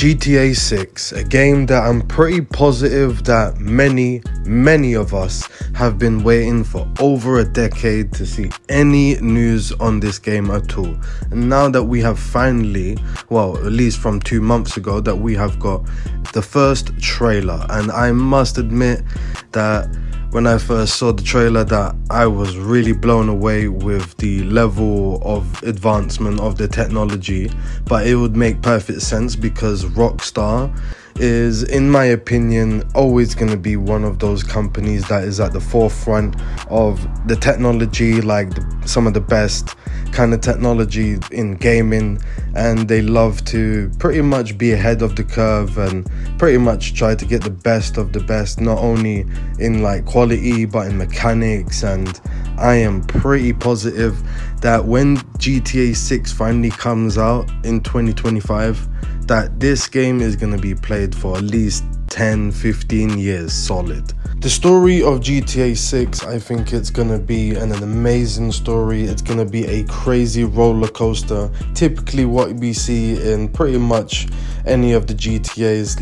GTA 6, a game that I'm pretty positive that many of us have been waiting for over a decade to see any news on this game at all. And now that we have finally, well, at least from 2 months ago, that we have got the first trailer. And I must admit that when I first saw the trailer, that I was really blown away with the level of advancement of the technology. But it would make perfect sense because Rockstar is, in my opinion, always going to be one of those companies that is at the forefront of the technology, like some of the best kind of technology in gaming, and they love to pretty much be ahead of the curve and pretty much try to get the best of the best, not only in like quality but in mechanics. And I am pretty positive that when GTA 6 finally comes out in 2025, that this game is going to be played for at least 10-15 years solid. The story of GTA 6, I think it's going to be an amazing story. It's going to be a crazy roller coaster, typically what we see in pretty much any of the GTAs.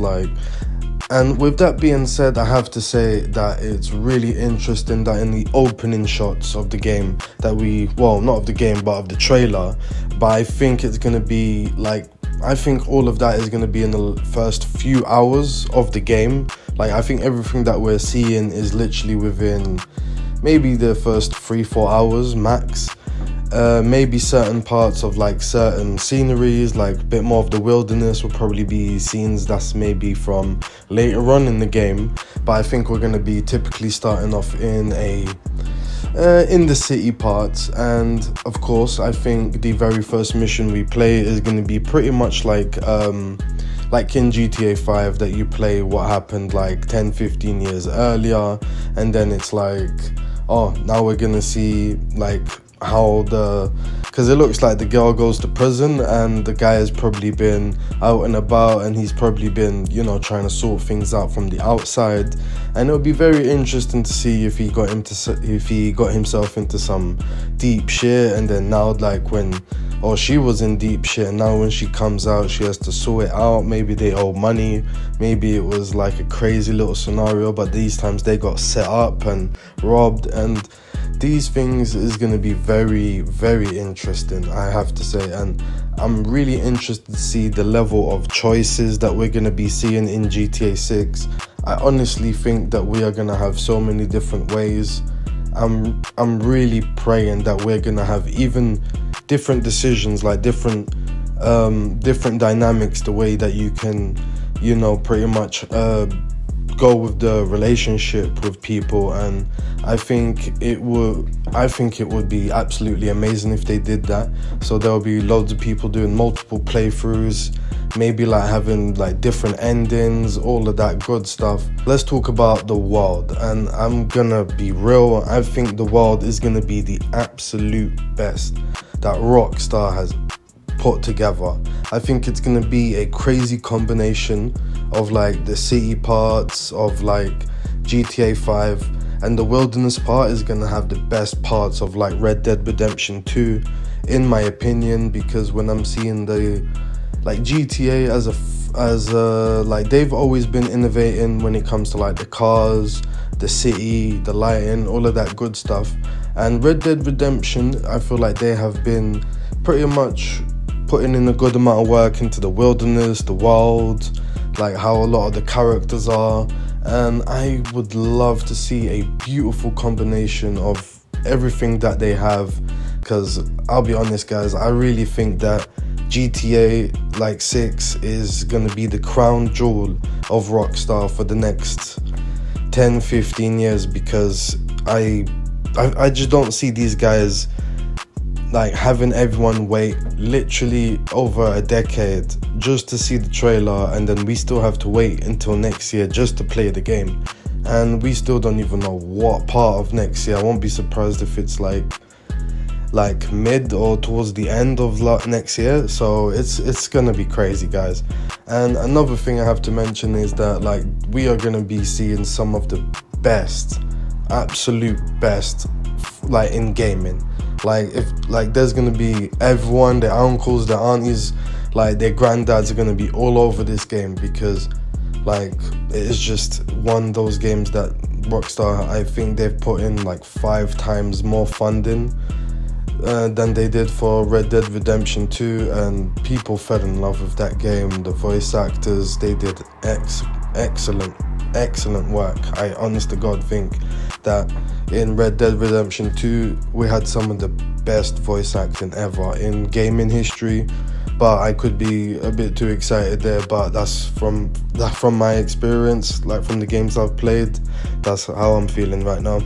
And with that being said, I have to say that it's really interesting that in the opening shots of the game that not of the game but of the trailer, but I think it's going to be I think all of that is going to be in the first few hours of the game. I think everything that we're seeing is literally within maybe the first 3-4 hours max. Maybe certain parts of certain sceneries, a bit more of the wilderness, will probably be scenes that's maybe from later on in the game. But I think we're going to be typically starting off in the city parts. And of course, I think the very first mission we play is going to be pretty much like in GTA 5, that you play what happened 10-15 years earlier, and then it's now we're gonna see how because it looks like the girl goes to prison and the guy has probably been out and about, and he's probably been trying to sort things out from the outside. And it'll be very interesting to see if he got himself into some deep shit, and then now she was in deep shit, and now when she comes out she has to sort it out. Maybe they owe money, maybe it was a crazy little scenario, but these times they got set up and robbed. And these things is going to be very, very interesting, I have to say. And I'm really interested to see the level of choices that we're going to be seeing in GTA 6. I honestly think that we are going to have so many different ways. I'm really praying that we're going to have even different decisions, different dynamics, the way that you can, pretty much go with the relationship with people. And I think it would be absolutely amazing if they did that. So there'll be loads of people doing multiple playthroughs, maybe having different endings, all of that good stuff. Let's talk about the world, and I'm gonna be real, I think the world is gonna be the absolute best that Rockstar has put together. I think it's gonna be a crazy combination of the city parts of GTA 5, and the wilderness part is gonna have the best parts of Red Dead Redemption 2, in my opinion. Because when I'm seeing the GTA they've always been innovating when it comes to the cars, the city, the lighting, all of that good stuff. And Red Dead Redemption, I feel they have been pretty much putting in a good amount of work into the wilderness, the world, how a lot of the characters are. And I would love to see a beautiful combination of everything that they have, because I'll be honest guys, I really think that GTA 6 is going to be the crown jewel of Rockstar for the next 10-15 years, because I just don't see these guys having everyone wait literally over a decade just to see the trailer, and then we still have to wait until next year just to play the game, and we still don't even know what part of next year. I won't be surprised if it's mid or towards the end of next year. So it's gonna be crazy guys. And another thing I have to mention is that we are gonna be seeing some of the best, absolute best in gaming. If there's gonna be everyone, their uncles, their aunties like their granddads are gonna be all over this game, because like it is just one of those games that Rockstar, I think they've put in like 5 times more funding than they did for Red Dead Redemption 2, and people fell in love with that game. The voice actors, they did excellent work. I honest to God think that in Red Dead Redemption 2 we had some of the best voice acting ever in gaming history, but I could be a bit too excited there, but that's from my experience, like from the games I've played. That's how I'm feeling right now.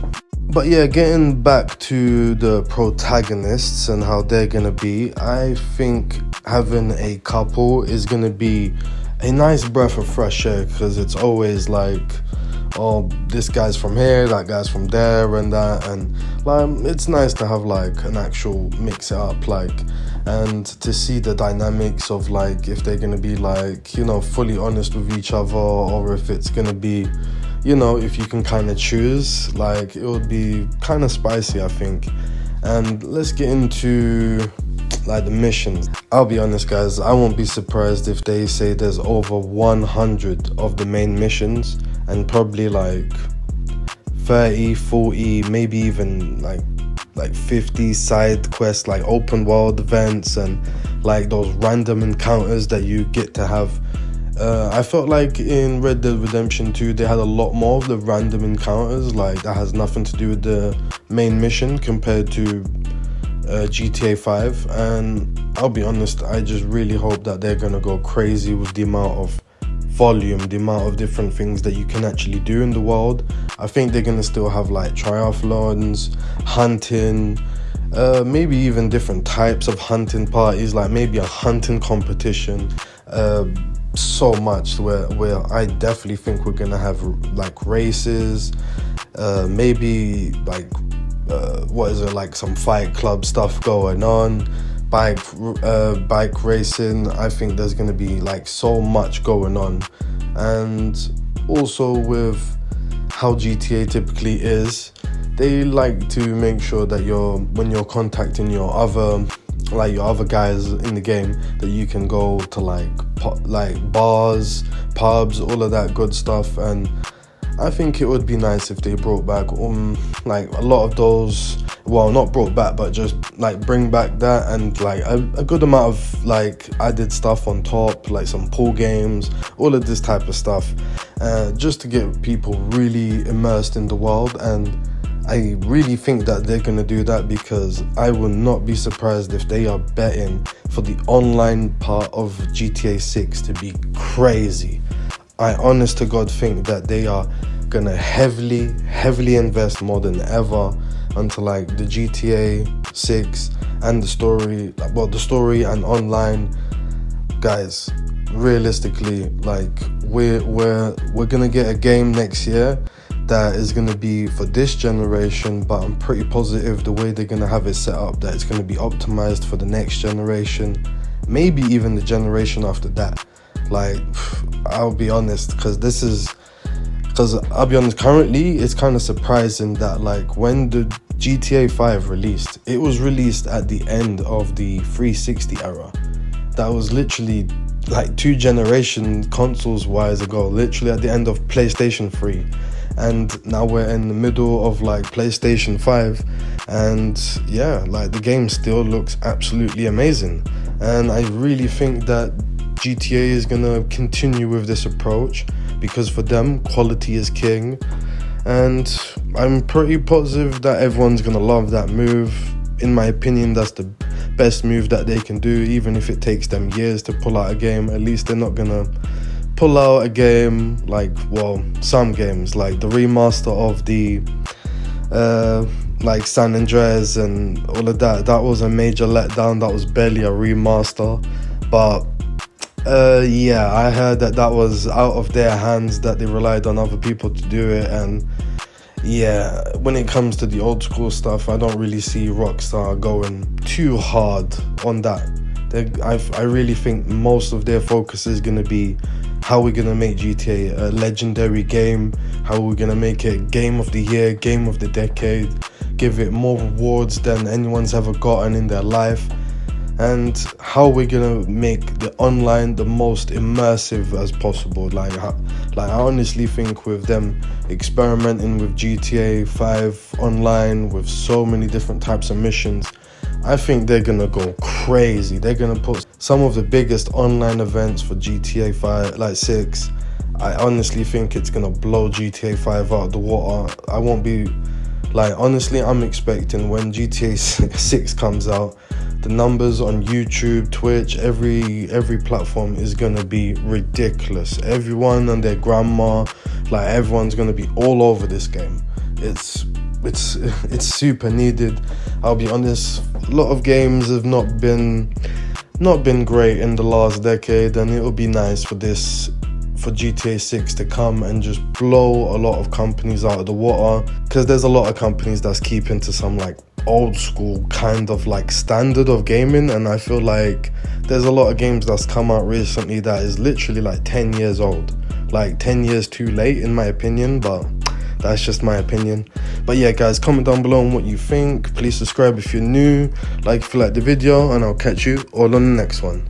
But yeah, getting back to the protagonists and how they're gonna be, I think having a couple is gonna be a nice breath of fresh air, because it's always like, oh, this guy's from here, that guy's from there, and that, and like it's nice to have like an actual mix it up, like, and to see the dynamics of like if they're gonna be like, you know, fully honest with each other, or if it's gonna be, you know, if you can kind of choose, like it would be kind of spicy, I think. And let's get into like the missions. I'll be honest guys, I won't be surprised if they say there's over 100 of the main missions, and probably like 30, 40, maybe even like 50 side quests, like open world events, and like those random encounters that you get to have. I felt like in Red Dead Redemption 2 they had a lot more of the random encounters, like that has nothing to do with the main mission, compared to GTA 5. And I'll be honest, I just really hope that they're gonna go crazy with the amount of volume, the amount of different things that you can actually do in the world. I think they're gonna still have like triathlons, hunting, maybe even different types of hunting parties, like maybe a hunting competition, so much where I definitely think we're gonna have like races, maybe like what is it, like some Fight Club stuff going on, bike racing. I think there's gonna be like so much going on. And also with how GTA typically is, they like to make sure that when you're contacting your other guys in the game, that you can go to like bars, pubs, all of that good stuff. And I think it would be nice if they brought back like a lot of those, well, not brought back, but just like bring back that, and like a good amount of like added stuff on top, like some pool games, all of this type of stuff, just to get people really immersed in the world. And I really think that they're gonna do that, because I will not be surprised if they are betting for the online part of GTA 6 to be crazy. I honest to God think that they are gonna heavily invest more than ever onto like the GTA 6 and the story and online. Guys, realistically, like we're gonna get a game next year that is going to be for this generation, but I'm pretty positive the way they're going to have it set up, that it's going to be optimized for the next generation, maybe even the generation after that. Like, I'll be honest, because I'll be honest, currently it's kind of surprising that like when the GTA 5 released, it was released at the end of the 360 era. That was literally like 2 generation consoles wise ago, literally at the end of PlayStation 3. And now we're in the middle of like PlayStation 5, and yeah, like the game still looks absolutely amazing. And I really think that GTA is gonna continue with this approach, because for them, quality is king. And I'm pretty positive that everyone's gonna love that move. In my opinion, that's the best move that they can do, even if it takes them years to pull out a game. At least they're not gonna pull out a game like, well, some games like the remaster of the like San Andreas and all of that. That was a major letdown. That was barely a remaster. But yeah, I heard that was out of their hands, that they relied on other people to do it. And yeah, when it comes to the old school stuff, I don't really see Rockstar going too hard on that. I really think most of their focus is going to be how we're going to make GTA a legendary game, how we're going to make it game of the year, game of the decade, give it more rewards than anyone's ever gotten in their life. and how we're gonna make the online the most immersive as possible. Like I honestly think with them experimenting with GTA 5 online with so many different types of missions, I think they're gonna go crazy. They're gonna put some of the biggest online events for GTA 5, like 6. I honestly think it's gonna blow GTA 5 out of the water. I won't be like, honestly, I'm expecting when GTA 6 comes out, the numbers on YouTube, Twitch, every platform is gonna be ridiculous. Everyone and their grandma, like everyone's gonna be all over this game. It's super needed. I'll be honest, a lot of games have not been great in the last decade, and it would be nice for GTA 6 to come and just blow a lot of companies out of the water, because there's a lot of companies that's keeping to some like old school kind of like standard of gaming, and I feel like there's a lot of games that's come out recently that is literally like 10 years old, like 10 years too late in my opinion, but that's just my opinion. But yeah guys, comment down below on what you think. Please subscribe if you're new, like if you like the video, and I'll catch you all on the next one.